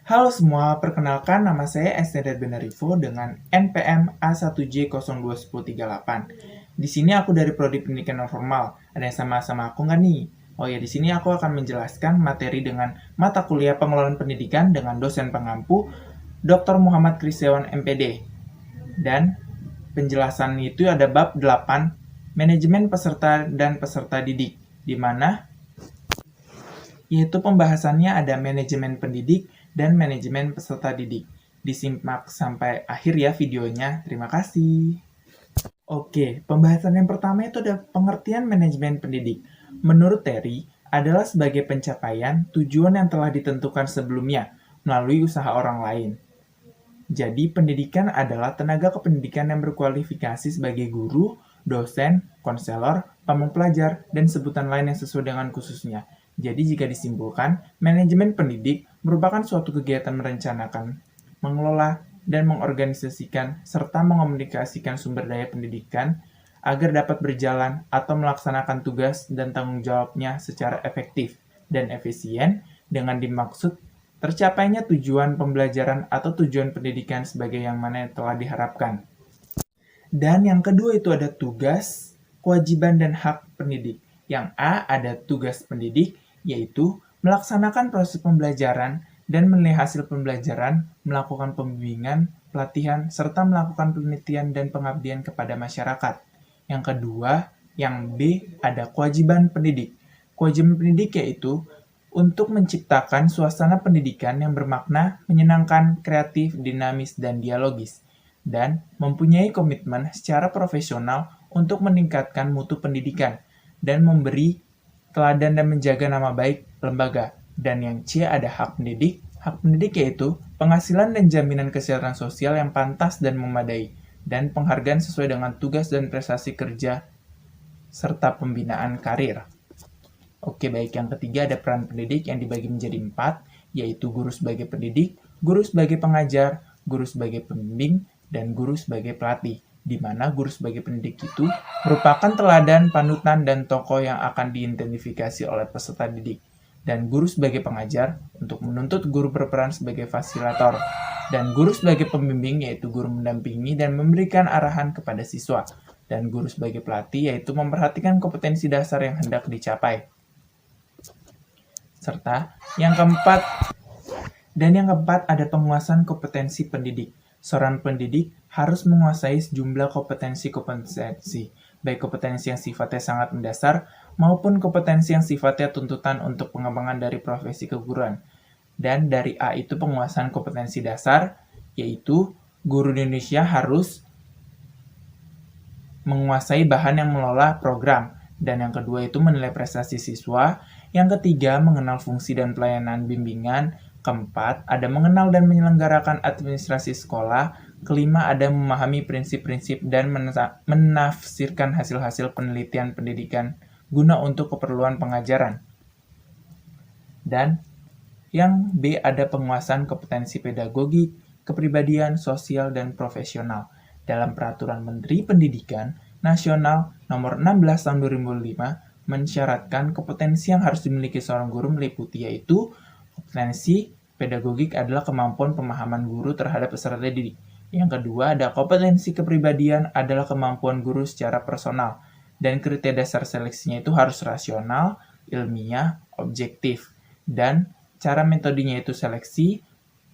Halo semua, perkenalkan nama saya Esther Benarivo dengan NPM A1J021038. Di sini aku dari Prodi Pendidikan Non Formal. Ada yang sama-sama aku nggak nih? Oh ya, di sini aku akan menjelaskan materi dengan mata kuliah pengelolaan pendidikan dengan dosen pengampu Dr. Muhammad Kristiawan MPD. Dan penjelasan itu ada bab 8, manajemen peserta dan peserta didik, di mana yaitu pembahasannya ada manajemen pendidik dan manajemen peserta didik. Disimak sampai akhir ya videonya. Terima kasih. Oke, pembahasan yang pertama itu ada pengertian manajemen pendidik. Menurut Terry, adalah sebagai pencapaian tujuan yang telah ditentukan sebelumnya melalui usaha orang lain. Jadi, pendidikan adalah tenaga kependidikan yang berkualifikasi sebagai guru, dosen, konselor, pelajar, dan sebutan lain yang sesuai dengan khususnya. Jadi, jika disimpulkan, manajemen pendidik merupakan suatu kegiatan merencanakan, mengelola, dan mengorganisasikan, serta mengomunikasikan sumber daya pendidikan agar dapat berjalan atau melaksanakan tugas dan tanggung jawabnya secara efektif dan efisien dengan dimaksud tercapainya tujuan pembelajaran atau tujuan pendidikan sebagai yang mana yang telah diharapkan. Dan yang kedua itu ada tugas, kewajiban, dan hak pendidik. Yang A ada tugas pendidik, yaitu melaksanakan proses pembelajaran dan menilai hasil pembelajaran, melakukan pembimbingan, pelatihan, serta melakukan penelitian dan pengabdian kepada masyarakat. Yang kedua, yang B ada kewajiban pendidik. Kewajiban pendidik yaitu untuk menciptakan suasana pendidikan yang bermakna, menyenangkan, kreatif, dinamis, dan dialogis, dan mempunyai komitmen secara profesional untuk meningkatkan mutu pendidikan, dan memberi teladan dan menjaga nama baik lembaga. Dan yang C ada hak pendidik. Hak pendidik yaitu penghasilan dan jaminan kesehatan sosial yang pantas dan memadai, dan penghargaan sesuai dengan tugas dan prestasi kerja, serta pembinaan karir. Oke, baik. Yang ketiga ada peran pendidik yang dibagi menjadi 4, yaitu guru sebagai pendidik, guru sebagai pengajar, guru sebagai pembimbing, dan guru sebagai pelatih. Di mana guru sebagai pendidik itu merupakan teladan, panutan, dan tokoh yang akan diidentifikasi oleh peserta didik. Dan guru sebagai pengajar untuk menuntut guru berperan sebagai fasilitator. Dan guru sebagai pembimbing yaitu guru mendampingi dan memberikan arahan kepada siswa. Dan guru sebagai pelatih yaitu memperhatikan kompetensi dasar yang hendak dicapai. Serta yang keempat ada penguasaan kompetensi pendidik. Seorang pendidik harus menguasai sejumlah kompetensi, baik kompetensi yang sifatnya sangat mendasar maupun kompetensi yang sifatnya tuntutan untuk pengembangan dari profesi keguruan. Dan dari A itu penguasaan kompetensi dasar, yaitu guru di Indonesia harus menguasai bahan yang mengelola program. Dan yang kedua itu menilai prestasi siswa. Yang ketiga, mengenal fungsi dan pelayanan bimbingan. Keempat, ada mengenal dan menyelenggarakan administrasi sekolah. Kelima, ada memahami prinsip-prinsip dan menafsirkan hasil-hasil penelitian pendidikan guna untuk keperluan pengajaran. Dan yang B, ada penguasaan kompetensi pedagogik, kepribadian, sosial, dan profesional. Dalam Peraturan Menteri Pendidikan Nasional Nomor 16 Tahun 2005, mensyaratkan kompetensi yang harus dimiliki seorang guru meliputi yaitu kompetensi pedagogik adalah kemampuan pemahaman guru terhadap peserta didik. Yang kedua ada kompetensi kepribadian adalah kemampuan guru secara personal. Dan kriteria dasar seleksinya itu harus rasional, ilmiah, objektif. Dan cara metodenya itu seleksi,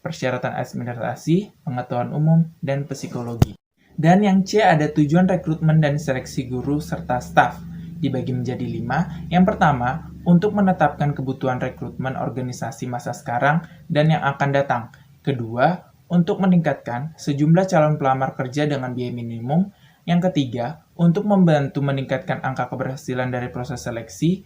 persyaratan administrasi, pengetahuan umum, dan psikologi. Dan yang C ada tujuan rekrutmen dan seleksi guru serta staf. Dibagi menjadi 5. Yang pertama, untuk menetapkan kebutuhan rekrutmen organisasi masa sekarang dan yang akan datang. Kedua, untuk meningkatkan sejumlah calon pelamar kerja dengan biaya minimum. Yang ketiga, untuk membantu meningkatkan angka keberhasilan dari proses seleksi.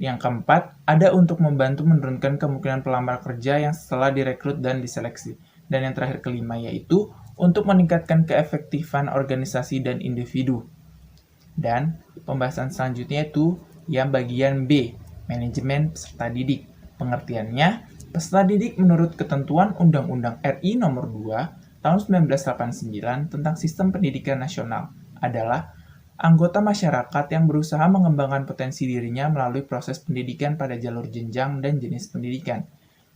Yang keempat, ada untuk membantu menurunkan kemungkinan pelamar kerja yang setelah direkrut dan diseleksi. Dan yang terakhir kelima yaitu untuk meningkatkan keefektifan organisasi dan individu. Dan pembahasan selanjutnya itu yang bagian B, manajemen peserta didik. Pengertiannya, peserta didik menurut ketentuan Undang-Undang RI Nomor 2 Tahun 1989 tentang Sistem Pendidikan Nasional adalah anggota masyarakat yang berusaha mengembangkan potensi dirinya melalui proses pendidikan pada jalur jenjang dan jenis pendidikan.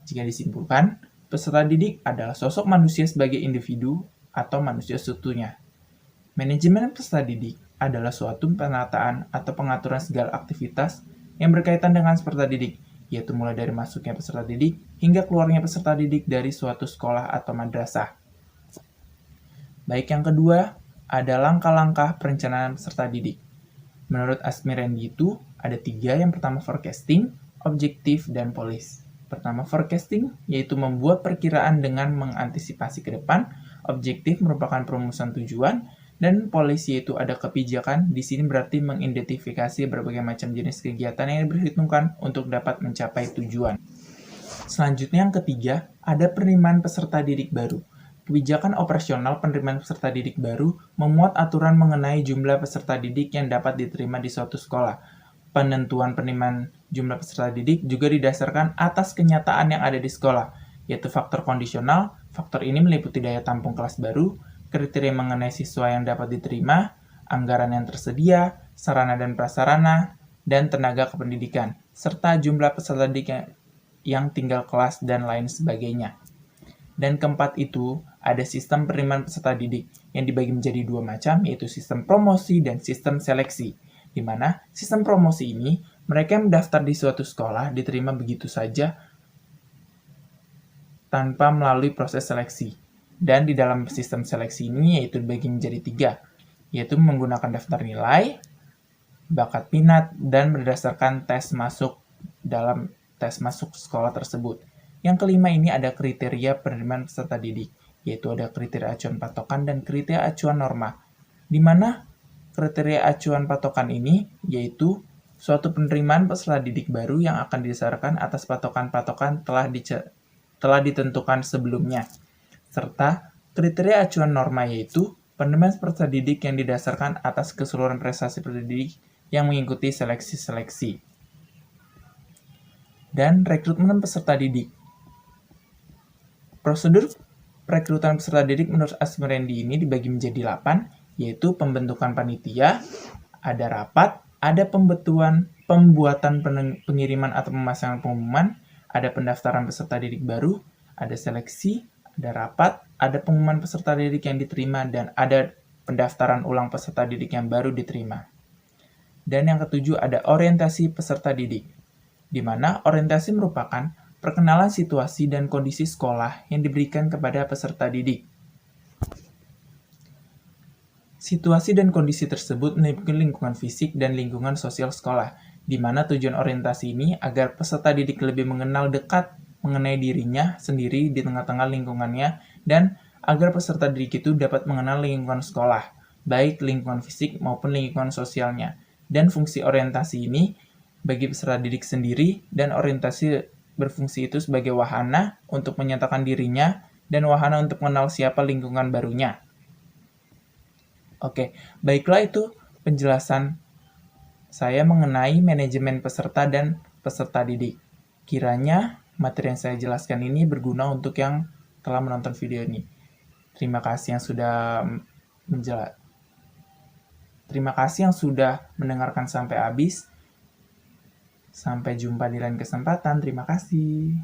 Jika disimpulkan, Peserta didik adalah sosok manusia sebagai individu atau manusia seutuhnya. Manajemen peserta didik adalah suatu penataan atau pengaturan segala aktivitas yang berkaitan dengan peserta didik, yaitu mulai dari masuknya peserta didik hingga keluarnya peserta didik dari suatu sekolah atau madrasah. Baik, yang kedua ada langkah-langkah perencanaan peserta didik. Menurut Asmirendi itu ada 3, yang pertama forecasting, objektif, dan polis. Pertama forecasting, yaitu membuat perkiraan dengan mengantisipasi ke depan, objektif merupakan perumusan tujuan, dan polis yaitu ada kebijakan. Di sini berarti mengidentifikasi berbagai macam jenis kegiatan yang diperhitungkan untuk dapat mencapai tujuan. Selanjutnya yang ketiga, ada penerimaan peserta didik baru. Kebijakan operasional penerimaan peserta didik baru memuat aturan mengenai jumlah peserta didik yang dapat diterima di suatu sekolah. Penentuan penerimaan jumlah peserta didik juga didasarkan atas kenyataan yang ada di sekolah, yaitu faktor kondisional. Faktor ini meliputi daya tampung kelas baru, kriteria mengenai siswa yang dapat diterima, anggaran yang tersedia, sarana dan prasarana, dan tenaga kependidikan, serta jumlah peserta didik yang tinggal kelas dan lain sebagainya. Dan keempat itu, ada sistem penerimaan peserta didik yang dibagi menjadi 2 macam, yaitu sistem promosi dan sistem seleksi. Di mana sistem promosi ini, mereka yang mendaftar di suatu sekolah diterima begitu saja tanpa melalui proses seleksi. Dan di dalam sistem seleksi ini yaitu dibagi menjadi 3, yaitu menggunakan daftar nilai, bakat minat, dan berdasarkan tes masuk dalam tes masuk sekolah tersebut. Yang kelima ini ada kriteria penerimaan peserta didik, yaitu ada kriteria acuan patokan dan kriteria acuan norma, di mana kriteria acuan patokan ini yaitu suatu penerimaan peserta didik baru yang akan didasarkan atas patokan-patokan telah ditentukan sebelumnya, serta kriteria acuan norma yaitu penerimaan peserta didik yang didasarkan atas keseluruhan prestasi peserta didik yang mengikuti seleksi-seleksi. Dan rekrutmen peserta didik. Prosedur perekrutan peserta didik menurut Asmirendi ini dibagi menjadi 8, yaitu pembentukan panitia, ada rapat, ada pembuatan pengiriman atau pemasangan pengumuman, ada pendaftaran peserta didik baru, ada seleksi, ada rapat, ada pengumuman peserta didik yang diterima, dan ada pendaftaran ulang peserta didik yang baru diterima. Dan yang ketujuh ada orientasi peserta didik, di mana orientasi merupakan perkenalan situasi dan kondisi sekolah yang diberikan kepada peserta didik. Situasi dan kondisi tersebut meliputi lingkungan fisik dan lingkungan sosial sekolah, di mana tujuan orientasi ini agar peserta didik lebih mengenal dekat mengenai dirinya sendiri di tengah-tengah lingkungannya, dan agar peserta didik itu dapat mengenal lingkungan sekolah, baik lingkungan fisik maupun lingkungan sosialnya. Dan fungsi orientasi ini bagi peserta didik sendiri, dan orientasi berfungsi itu sebagai wahana untuk menyatakan dirinya dan wahana untuk mengenal siapa lingkungan barunya. Oke, baiklah itu penjelasan saya mengenai manajemen peserta dan peserta didik. Kiranya materi yang saya jelaskan ini berguna untuk yang telah menonton video ini. Terima kasih yang sudah mendengarkan sampai habis. Sampai jumpa di lain kesempatan. Terima kasih.